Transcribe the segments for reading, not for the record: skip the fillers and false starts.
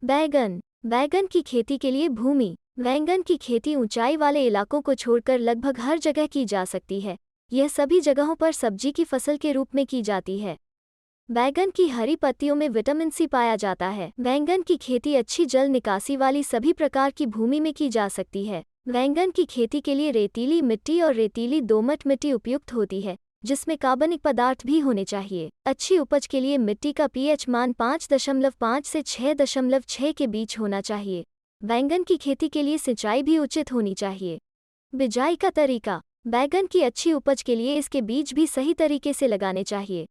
बैंगन। बैंगन की खेती के लिए भूमि। बैंगन की खेती ऊंचाई वाले इलाकों को छोड़कर लगभग हर जगह की जा सकती है। यह सभी जगहों पर सब्जी की फसल के रूप में की जाती है। बैंगन की हरी पत्तियों में विटामिन सी पाया जाता है। बैंगन की खेती अच्छी जल निकासी वाली सभी प्रकार की भूमि में की जा सकती है। बैंगन की खेती के लिए रेतीली मिट्टी और रेतीली दोमट मिट्टी उपयुक्त होती है, जिसमें कार्बनिक पदार्थ भी होने चाहिए। अच्छी उपज के लिए मिट्टी का पीएच मान 5.5 से 6.6 के बीच होना चाहिए। बैंगन की खेती के लिए सिंचाई भी उचित होनी चाहिए। बिजाई का तरीका। बैंगन की अच्छी उपज के लिए इसके बीज भी सही तरीके से लगाने चाहिए।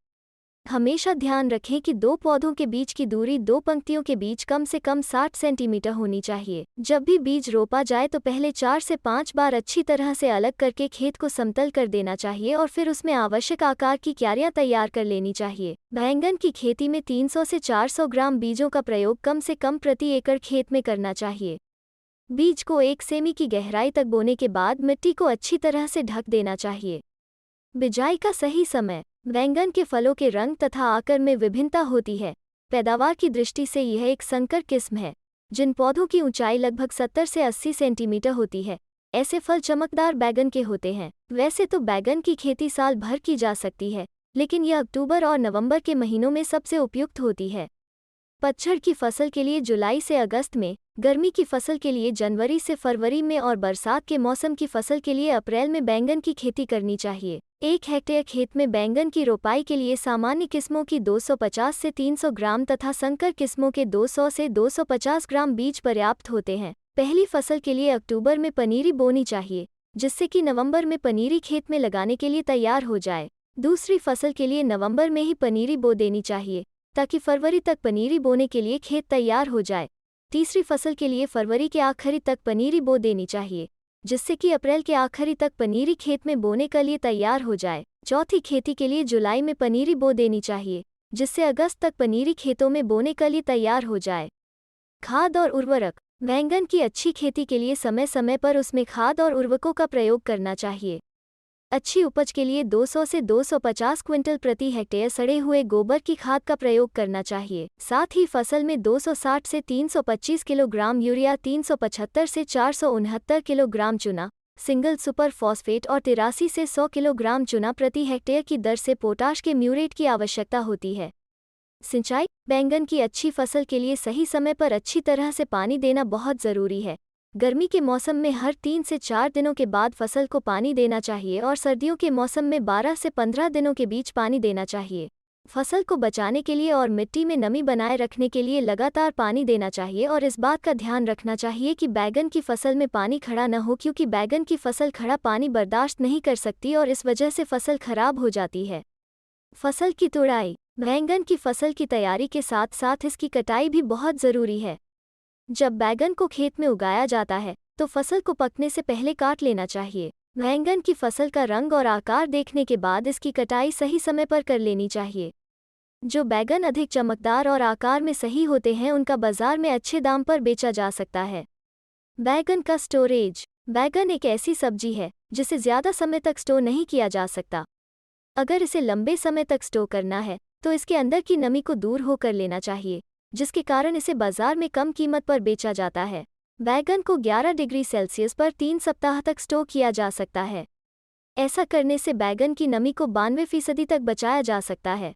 हमेशा ध्यान रखें कि दो पौधों के बीच की दूरी दो पंक्तियों के बीच कम से कम 60 सेंटीमीटर होनी चाहिए। जब भी बीज रोपा जाए तो पहले 4 से 5 बार अच्छी तरह से अलग करके खेत को समतल कर देना चाहिए और फिर उसमें आवश्यक आकार की क्यारियां तैयार कर लेनी चाहिए। बैंगन की खेती में 300 से 400 ग्राम बीजों का प्रयोग कम से कम प्रति एकड़ खेत में करना चाहिए। बीज को 1 सेमी की गहराई तक बोने के बाद मिट्टी को अच्छी तरह से ढक देना चाहिए। बिजाई का सही समय। बैंगन के फलों के रंग तथा आकार में विभिन्नता होती है। पैदावार की दृष्टि से यह एक संकर किस्म है। जिन पौधों की ऊंचाई लगभग 70 से 80 सेंटीमीटर होती है, ऐसे फल चमकदार बैंगन के होते हैं। वैसे तो बैंगन की खेती साल भर की जा सकती है, लेकिन यह अक्टूबर और नवंबर के महीनों में सबसे उपयुक्त होती है। पतझड़ की फसल के लिए जुलाई से अगस्त में, गर्मी की फसल के लिए जनवरी से फरवरी में और बरसात के मौसम की फसल के लिए अप्रैल में बैंगन की खेती करनी चाहिए। 1 हेक्टेयर खेत में बैंगन की रोपाई के लिए सामान्य किस्मों की 250 से 300 ग्राम तथा संकर किस्मों के 200 से 250 ग्राम बीज पर्याप्त होते हैं। पहली फसल के लिए अक्टूबर में पनीरी बोनी चाहिए, जिससे कि नवंबर में पनीरी खेत में लगाने के लिए तैयार हो जाए। दूसरी फसल के लिए नवंबर में ही पनीरी बो देनी चाहिए, ताकि फरवरी तक पनीरी बोने के लिए खेत तैयार हो जाए। तीसरी फसल के लिए फरवरी के आखिरी तक पनीरी बो देनी चाहिए, जिससे कि अप्रैल के आखिरी तक पनीरी खेत में बोने के लिए तैयार हो जाए। चौथी खेती के लिए जुलाई में पनीरी बो देनी चाहिए, जिससे अगस्त तक पनीरी खेतों में बोने के लिए तैयार हो जाए। खाद और उर्वरक। बैंगन की अच्छी खेती के लिए समय समय पर उसमें खाद और उर्वरकों का प्रयोग करना चाहिए। अच्छी उपज के लिए 200 से 250 क्विंटल प्रति हेक्टेयर सड़े हुए गोबर की खाद का प्रयोग करना चाहिए। साथ ही फसल में 260 से 325 किलोग्राम यूरिया, 375 से 469 किलोग्राम चूना, सिंगल सुपर फॉस्फेट और 83 से 100 किलोग्राम चूना प्रति हेक्टेयर की दर से पोटाश के म्यूरेट की आवश्यकता होती है। सिंचाई। बैंगन की अच्छी फसल के लिए सही समय पर अच्छी तरह से पानी देना बहुत ज़रूरी है। गर्मी के मौसम में हर 3 से 4 दिनों के बाद फसल को पानी देना चाहिए और सर्दियों के मौसम में 12 से 15 दिनों के बीच पानी देना चाहिए। फसल को बचाने के लिए और मिट्टी में नमी बनाए रखने के लिए लगातार पानी देना चाहिए और इस बात का ध्यान रखना चाहिए कि बैंगन की फसल में पानी खड़ा न हो, क्योंकि बैंगन की फसल खड़ा पानी बर्दाश्त नहीं कर सकती और इस वजह से फसल खराब हो जाती है। फसल की तुड़ाई। बैंगन की फसल की तैयारी के साथ साथ इसकी कटाई भी बहुत ज़रूरी है। जब बैंगन को खेत में उगाया जाता है तो फसल को पकने से पहले काट लेना चाहिए। बैंगन की फसल का रंग और आकार देखने के बाद इसकी कटाई सही समय पर कर लेनी चाहिए। जो बैंगन अधिक चमकदार और आकार में सही होते हैं उनका बाजार में अच्छे दाम पर बेचा जा सकता है। बैंगन का स्टोरेज। बैंगन एक ऐसी सब्जी है जिसे ज़्यादा समय तक स्टोर नहीं किया जा सकता। अगर इसे लंबे समय तक स्टोर करना है तो इसके अंदर की नमी को दूर होकर लेना चाहिए, जिसके कारण इसे बाजार में कम कीमत पर बेचा जाता है। बैंगन को 11 डिग्री सेल्सियस पर 3 सप्ताह तक स्टोर किया जा सकता है। ऐसा करने से बैंगन की नमी को 92% तक बचाया जा सकता है।